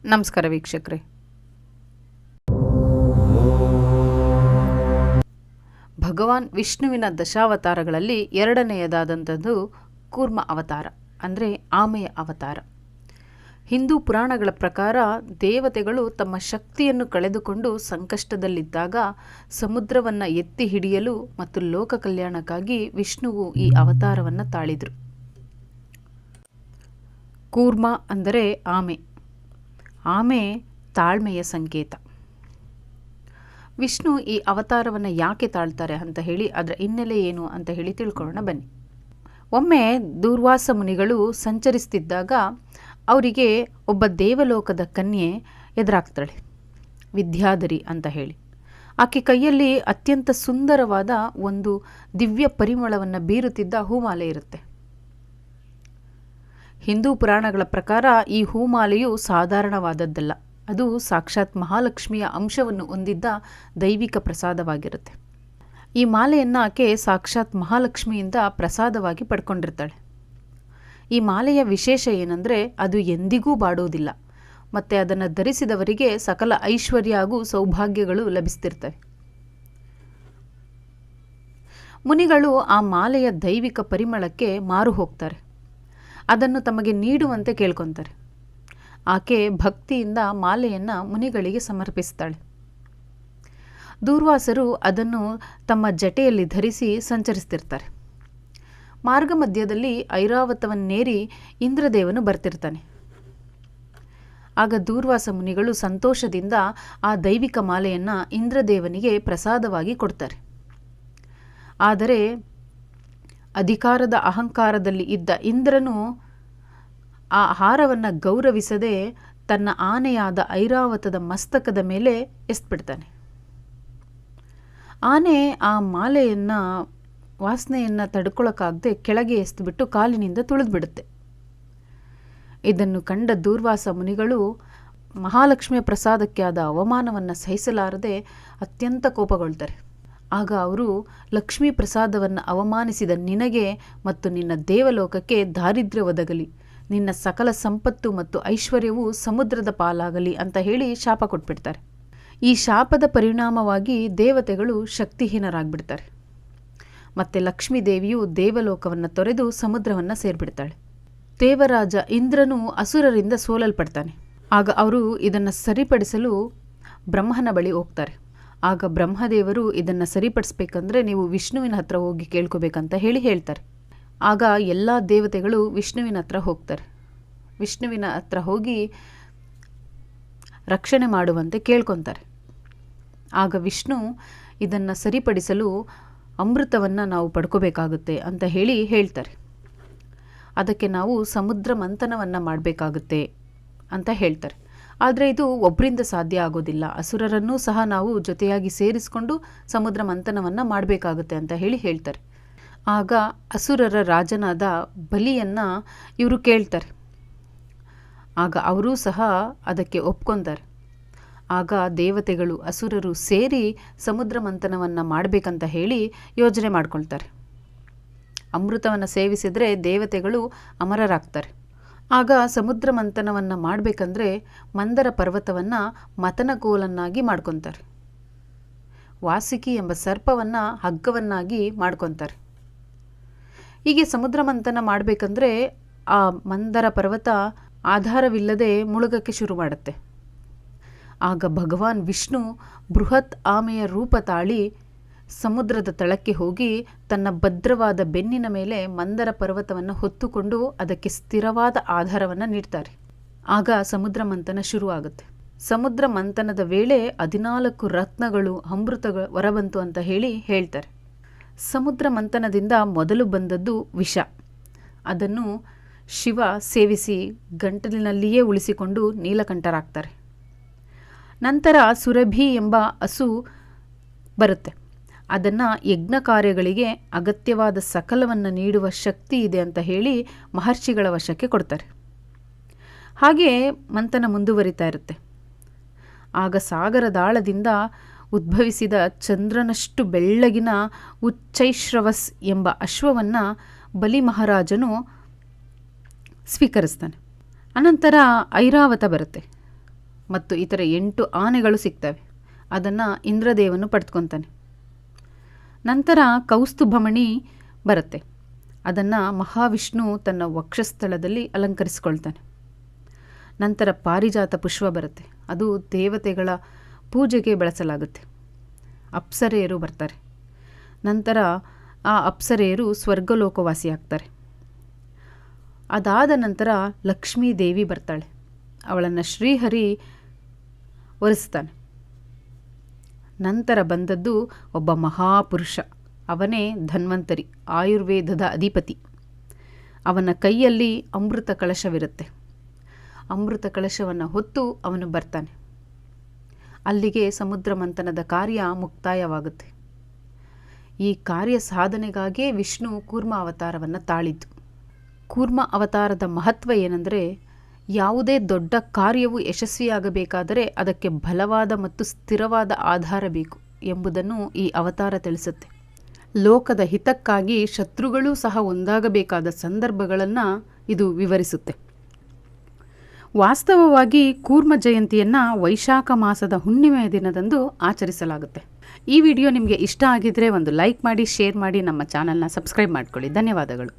ನಮಸ್ಕಾರ ವೀಕ್ಷಕರೇ. ಭಗವಾನ್ ವಿಷ್ಣುವಿನ ದಶಾವತಾರಗಳಲ್ಲಿ ಎರಡನೆಯದಾದಂಥದ್ದು ಕೂರ್ಮ ಅವತಾರ, ಅಂದರೆ ಆಮೆಯ ಅವತಾರ. ಹಿಂದೂ ಪುರಾಣಗಳ ಪ್ರಕಾರ ದೇವತೆಗಳು ತಮ್ಮ ಶಕ್ತಿಯನ್ನು ಕಳೆದುಕೊಂಡು ಸಂಕಷ್ಟದಲ್ಲಿದ್ದಾಗ ಸಮುದ್ರವನ್ನು ಎತ್ತಿ ಹಿಡಿಯಲು ಮತ್ತು ಲೋಕ ಕಲ್ಯಾಣಕ್ಕಾಗಿ ವಿಷ್ಣುವು ಈ ಅವತಾರವನ್ನು ತಾಳಿದರು. ಕೂರ್ಮ ಅಂದರೆ ಆಮೆ. ಆಮೆ ತಾಳ್ಮೆಯ ಸಂಕೇತ. ವಿಷ್ಣು ಈ ಅವತಾರವನ್ನು ಯಾಕೆ ತಾಳ್ತಾರೆ ಅಂತ ಹೇಳಿ, ಅದರ ಹಿನ್ನೆಲೆ ಏನು ಅಂತ ಹೇಳಿ ತಿಳ್ಕೊಳ್ಳೋಣ ಬನ್ನಿ. ಒಮ್ಮೆ ದೂರ್ವಾಸ ಮುನಿಗಳು ಸಂಚರಿಸ್ತಿದ್ದಾಗ ಅವರಿಗೆ ಒಬ್ಬ ದೇವಲೋಕದ ಕನ್ಯೆ ಎದುರಾಗ್ತಾಳೆ, ವಿದ್ಯಾಧರಿ ಅಂತ ಹೇಳಿ. ಆಕೆ ಕೈಯಲ್ಲಿ ಅತ್ಯಂತ ಸುಂದರವಾದ ಒಂದು ದಿವ್ಯ ಪರಿಮಳವನ್ನು ಬೀರುತ್ತಿದ್ದ ಹೂಮಾಲೆ ಇರುತ್ತೆ. ಹಿಂದೂ ಪುರಾಣಗಳ ಪ್ರಕಾರ ಈ ಹೂಮಾಲೆಯು ಸಾಧಾರಣವಾದದ್ದಲ್ಲ, ಅದು ಸಾಕ್ಷಾತ್ ಮಹಾಲಕ್ಷ್ಮಿಯ ಅಂಶವನ್ನು ಹೊಂದಿದ್ದ ದೈವಿಕ ಪ್ರಸಾದವಾಗಿರುತ್ತೆ. ಈ ಮಾಲೆಯನ್ನು ಆಕೆ ಸಾಕ್ಷಾತ್ ಮಹಾಲಕ್ಷ್ಮಿಯಿಂದ ಪ್ರಸಾದವಾಗಿ ಪಡ್ಕೊಂಡಿರ್ತಾಳೆ. ಈ ಮಾಲೆಯ ವಿಶೇಷ ಏನಂದರೆ ಅದು ಎಂದಿಗೂ ಬಾಡೋದಿಲ್ಲ ಮತ್ತು ಅದನ್ನು ಧರಿಸಿದವರಿಗೆ ಸಕಲ ಐಶ್ವರ್ಯ ಹಾಗೂ ಸೌಭಾಗ್ಯಗಳು ಲಭಿಸ್ತಿರ್ತವೆ. ಮುನಿಗಳು ಆ ಮಾಲೆಯ ದೈವಿಕ ಪರಿಮಳಕ್ಕೆ ಮಾರು ಹೋಗ್ತಾರೆ. ಅದನ್ನು ತಮಗೆ ನೀಡುವಂತೆ ಕೇಳ್ಕೊತಾರೆ. ಆಕೆ ಭಕ್ತಿಯಿಂದ ಮಾಲೆಯನ್ನು ಮುನಿಗಳಿಗೆ ಸಮರ್ಪಿಸ್ತಾಳೆ. ದೂರ್ವಾಸರು ಅದನ್ನು ತಮ್ಮ ಜಟೆಯಲ್ಲಿ ಧರಿಸಿ ಸಂಚರಿಸ್ತಿರ್ತಾರೆ. ಮಾರ್ಗ ಮಧ್ಯದಲ್ಲಿ ಐರಾವತವನ್ನೇರಿ ಇಂದ್ರದೇವನು ಬರ್ತಿರ್ತಾನೆ. ಆಗ ದೂರ್ವಾಸ ಮುನಿಗಳು ಸಂತೋಷದಿಂದ ಆ ದೈವಿಕ ಮಾಲೆಯನ್ನು ಇಂದ್ರದೇವನಿಗೆ ಪ್ರಸಾದವಾಗಿ ಕೊಡ್ತಾರೆ. ಆದರೆ ಅಧಿಕಾರದ ಅಹಂಕಾರದಲ್ಲಿ ಇದ್ದ ಇಂದ್ರನು ಆ ಹಾರವನ್ನು ಗೌರವಿಸದೆ ತನ್ನ ಆನೆಯಾದ ಐರಾವತದ ಮಸ್ತಕದ ಮೇಲೆ ಎಸ್ಬಿಡ್ತಾನೆ. ಆನೆ ಆ ಮಾಲೆಯನ್ನು ವಾಸನೆಯನ್ನು ತಡ್ಕೊಳ್ಳೋಕ್ಕಾಗದೆ ಕೆಳಗೆ ಎಸ್ದುಬಿಟ್ಟು ಕಾಲಿನಿಂದ ತುಳಿದ್ಬಿಡುತ್ತೆ. ಇದನ್ನು ಕಂಡ ದೂರ್ವಾಸ ಮುನಿಗಳು ಮಹಾಲಕ್ಷ್ಮಿಯ ಪ್ರಸಾದಕ್ಕೆ ಆದ ಅವಮಾನವನ್ನು ಸಹಿಸಲಾರದೆ ಅತ್ಯಂತ ಕೋಪಗೊಳ್ತಾರೆ. ಆಗ ಅವರು ಲಕ್ಷ್ಮೀ ಪ್ರಸಾದವನ್ನು ಅವಮಾನಿಸಿದ ನಿನಗೆ ಮತ್ತು ನಿನ್ನ ದೇವಲೋಕಕ್ಕೆ ದಾರಿದ್ರ್ಯ ಒದಗಲಿ, ನಿನ್ನ ಸಕಲ ಸಂಪತ್ತು ಮತ್ತು ಐಶ್ವರ್ಯವು ಸಮುದ್ರದ ಪಾಲಾಗಲಿ ಅಂತ ಹೇಳಿ ಶಾಪ ಕೊಟ್ಬಿಡ್ತಾರೆ. ಈ ಶಾಪದ ಪರಿಣಾಮವಾಗಿ ದೇವತೆಗಳು ಶಕ್ತಿಹೀನರಾಗ್ಬಿಡ್ತಾರೆ. ಮತ್ತು ಲಕ್ಷ್ಮೀ ದೇವಿಯು ದೇವಲೋಕವನ್ನು ತೊರೆದು ಸಮುದ್ರವನ್ನು ಸೇರಿಬಿಡ್ತಾಳೆ. ದೇವರಾಜ ಇಂದ್ರನು ಅಸುರರಿಂದ ಸೋಲಲ್ಪಡ್ತಾನೆ. ಆಗ ಅವರು ಇದನ್ನು ಸರಿಪಡಿಸಲು ಬ್ರಹ್ಮನ ಬಳಿ ಹೋಗ್ತಾರೆ. ಆಗ ಬ್ರಹ್ಮದೇವರು ಇದನ್ನು ಸರಿಪಡಿಸ್ಬೇಕಂದ್ರೆ ನೀವು ವಿಷ್ಣುವಿನ ಹತ್ರ ಹೋಗಿ ಕೇಳ್ಕೋಬೇಕಂತ ಹೇಳ್ತಾರೆ. ಆಗ ಎಲ್ಲ ದೇವತೆಗಳು ವಿಷ್ಣುವಿನ ಹತ್ರ ಹೋಗ್ತಾರೆ. ವಿಷ್ಣುವಿನ ಹತ್ರ ಹೋಗಿ ರಕ್ಷಣೆ ಮಾಡುವಂತೆ ಕೇಳ್ಕೊತಾರೆ. ಆಗ ವಿಷ್ಣು ಇದನ್ನು ಸರಿಪಡಿಸಲು ಅಮೃತವನ್ನು ನಾವು ಪಡ್ಕೋಬೇಕಾಗುತ್ತೆ ಅಂತ ಹೇಳ್ತಾರೆ. ಅದಕ್ಕೆ ನಾವು ಸಮುದ್ರ ಮಂಥನವನ್ನು ಮಾಡಬೇಕಾಗುತ್ತೆ ಅಂತ ಹೇಳ್ತಾರೆ. ಆದರೆ ಇದು ಒಬ್ಬರಿಂದ ಸಾಧ್ಯ ಆಗೋದಿಲ್ಲ, ಅಸುರರನ್ನೂ ಸಹ ನಾವು ಜೊತೆಯಾಗಿ ಸೇರಿಸಿಕೊಂಡು ಸಮುದ್ರ ಮಂಥನವನ್ನು ಮಾಡಬೇಕಾಗುತ್ತೆ ಅಂತ ಹೇಳ್ತಾರೆ. ಆಗ ಅಸುರರ ರಾಜನಾದ ಬಲಿಯನ್ನು ಇವರು ಕೇಳ್ತಾರೆ. ಆಗ ಅವರೂ ಸಹ ಅದಕ್ಕೆ ಒಪ್ಕೊತಾರೆ. ಆಗ ದೇವತೆಗಳು ಅಸುರರು ಸೇರಿ ಸಮುದ್ರ ಮಂಥನವನ್ನು ಮಾಡಬೇಕಂತ ಯೋಜನೆ ಮಾಡ್ಕೊಳ್ತಾರೆ. ಅಮೃತವನ್ನು ಸೇವಿಸಿದರೆ ದೇವತೆಗಳು ಅಮರರಾಗ್ತಾರೆ. ಆಗ ಸಮುದ್ರ ಮಂಥನವನ್ನು ಮಾಡಬೇಕಂದ್ರೆ ಮಂದರ ಪರ್ವತವನ್ನು ಮತನಕೋಲನ್ನಾಗಿ ಮಾಡ್ಕೊತಾರೆ. ವಾಸುಕಿ ಎಂಬ ಸರ್ಪವನ್ನು ಹಗ್ಗವನ್ನಾಗಿ ಮಾಡ್ಕೊತಾರೆ. ಹೀಗೆ ಸಮುದ್ರ ಮಂಥನ ಮಾಡಬೇಕಂದ್ರೆ ಆ ಮಂದರ ಪರ್ವತ ಆಧಾರವಿಲ್ಲದೆ ಮುಳುಗಕ್ಕೆ ಶುರು ಮಾಡುತ್ತೆ. ಆಗ ಭಗವಾನ್ ವಿಷ್ಣು ಬೃಹತ್ ಆಮೆಯ ರೂಪ ತಾಳಿ ಸಮುದ್ರದ ತಳಕ್ಕೆ ಹೋಗಿ ತನ್ನ ಭದ್ರವಾದ ಬೆನ್ನಿನ ಮೇಲೆ ಮಂದರ ಪರ್ವತವನ್ನು ಹೊತ್ತುಕೊಂಡು ಅದಕ್ಕೆ ಸ್ಥಿರವಾದ ಆಧಾರವನ್ನು ನೀಡ್ತಾರೆ. ಆಗ ಸಮುದ್ರ ಮಂಥನ ಶುರುವಾಗುತ್ತೆ. ಸಮುದ್ರ ಮಂಥನದ ವೇಳೆ 14 ರತ್ನಗಳು ಅಮೃತಗಳು ಹೊರಬಂತು ಅಂತ ಹೇಳ್ತಾರೆ. ಸಮುದ್ರ ಮಂಥನದಿಂದ ಮೊದಲು ಬಂದದ್ದು ವಿಷ. ಅದನ್ನು ಶಿವ ಸೇವಿಸಿ ಗಂಟಲಿನಲ್ಲಿಯೇ ಉಳಿಸಿಕೊಂಡು ನೀಲಕಂಠರಾಗ್ತಾರೆ. ನಂತರ ಸುರಭಿ ಎಂಬ ಹಸು ಬರುತ್ತೆ. ಅದನ್ನು ಯಜ್ಞ ಕಾರ್ಯಗಳಿಗೆ ಅಗತ್ಯವಾದ ಸಕಲವನ್ನು ನೀಡುವ ಶಕ್ತಿ ಇದೆ ಅಂತ ಮಹರ್ಷಿಗಳ ವಶಕ್ಕೆ ಕೊಡ್ತಾರೆ. ಹಾಗೆ ಮಂಥನ ಮುಂದುವರಿತಾ ಇರುತ್ತೆ. ಆಗ ಸಾಗರದಾಳದಿಂದ ಉದ್ಭವಿಸಿದ ಚಂದ್ರನಷ್ಟು ಬೆಳ್ಳಗಿನ ಉಚ್ಚೈಶ್ರವಸ್ ಎಂಬ ಅಶ್ವವನ್ನು ಬಲಿ ಮಹಾರಾಜನು ಸ್ವೀಕರಿಸ್ತಾನೆ. ಅನಂತರ ಐರಾವತ ಬರುತ್ತೆ. ಮತ್ತು ಇತರ 8 ಆನೆಗಳು ಸಿಗ್ತವೆ. ಅದನ್ನು ಇಂದ್ರದೇವನು ಪಡೆದುಕೊತಾನೆ. ನಂತರ ಕೌಸ್ತುಭಮಣಿ ಬರುತ್ತೆ. ಅದನ್ನು ಮಹಾವಿಷ್ಣು ತನ್ನ ವಕ್ಷಸ್ಥಳದಲ್ಲಿ ಅಲಂಕರಿಸಿಕೊಳ್ತಾನೆ. ನಂತರ ಪಾರಿಜಾತ ಪುಷ್ಪ ಬರುತ್ತೆ. ಅದು ದೇವತೆಗಳ ಪೂಜೆಗೆ ಬಳಸಲಾಗುತ್ತೆ. ಅಪ್ಸರೆಯರು ಬರ್ತಾರೆ. ನಂತರ ಆ ಅಪ್ಸರೆಯರು ಸ್ವರ್ಗಲೋಕವಾಸಿ ಆಗ್ತಾರೆ. ಅದಾದ ನಂತರ ಲಕ್ಷ್ಮೀ ದೇವಿ ಬರ್ತಾಳೆ. ಅವಳನ್ನು ಶ್ರೀಹರಿ ಒರೆಸ್ತಾನೆ. ನಂತರ ಬಂದದ್ದು ಒಬ್ಬ ಮಹಾಪುರುಷ. ಅವನೇ ಧನ್ವಂತರಿ, ಆಯುರ್ವೇದದ ಅಧಿಪತಿ. ಅವನ ಕೈಯಲ್ಲಿ ಅಮೃತ ಕಳಶವಿರುತ್ತೆ. ಅಮೃತ ಕಳಶವನ್ನು ಹೊತ್ತು ಅವನು ಬರ್ತಾನೆ. ಅಲ್ಲಿಗೆ ಸಮುದ್ರ ಮಂಥನದ ಕಾರ್ಯ ಮುಕ್ತಾಯವಾಗುತ್ತೆ. ಈ ಕಾರ್ಯ ಸಾಧನೆಗಾಗೇ ವಿಷ್ಣು ಕೂರ್ಮ ಅವತಾರವನ್ನು ತಾಳಿದ್ದು. ಕೂರ್ಮ ಅವತಾರದ ಮಹತ್ವ ಏನೆಂದರೆ, ಯಾವುದೇ ದೊಡ್ಡ ಕಾರ್ಯವು ಯಶಸ್ವಿಯಾಗಬೇಕಾದರೆ ಅದಕ್ಕೆ ಬಲವಾದ ಮತ್ತು ಸ್ಥಿರವಾದ ಆಧಾರ ಬೇಕು ಎಂಬುದನ್ನು ಈ ಅವತಾರ ತಿಳಿಸುತ್ತೆ. ಲೋಕದ ಹಿತಕ್ಕಾಗಿ ಶತ್ರುಗಳೂ ಸಹ ಒಂದಾಗಬೇಕಾದ ಸಂದರ್ಭಗಳನ್ನು ಇದು ವಿವರಿಸುತ್ತೆ. ವಾಸ್ತವವಾಗಿ ಕೂರ್ಮ ಜಯಂತಿಯನ್ನು ವೈಶಾಖ ಮಾಸದ ಹುಣ್ಣಿಮೆಯ ದಿನದಂದು ಆಚರಿಸಲಾಗುತ್ತೆ. ಈ ವಿಡಿಯೋ ನಿಮಗೆ ಇಷ್ಟ ಆಗಿದ್ದರೆ ಒಂದು ಲೈಕ್ ಮಾಡಿ, ಶೇರ್ ಮಾಡಿ, ನಮ್ಮ ಚಾನಲ್ನ ಸಬ್ಸ್ಕ್ರೈಬ್ ಮಾಡ್ಕೊಳ್ಳಿ. ಧನ್ಯವಾದಗಳು.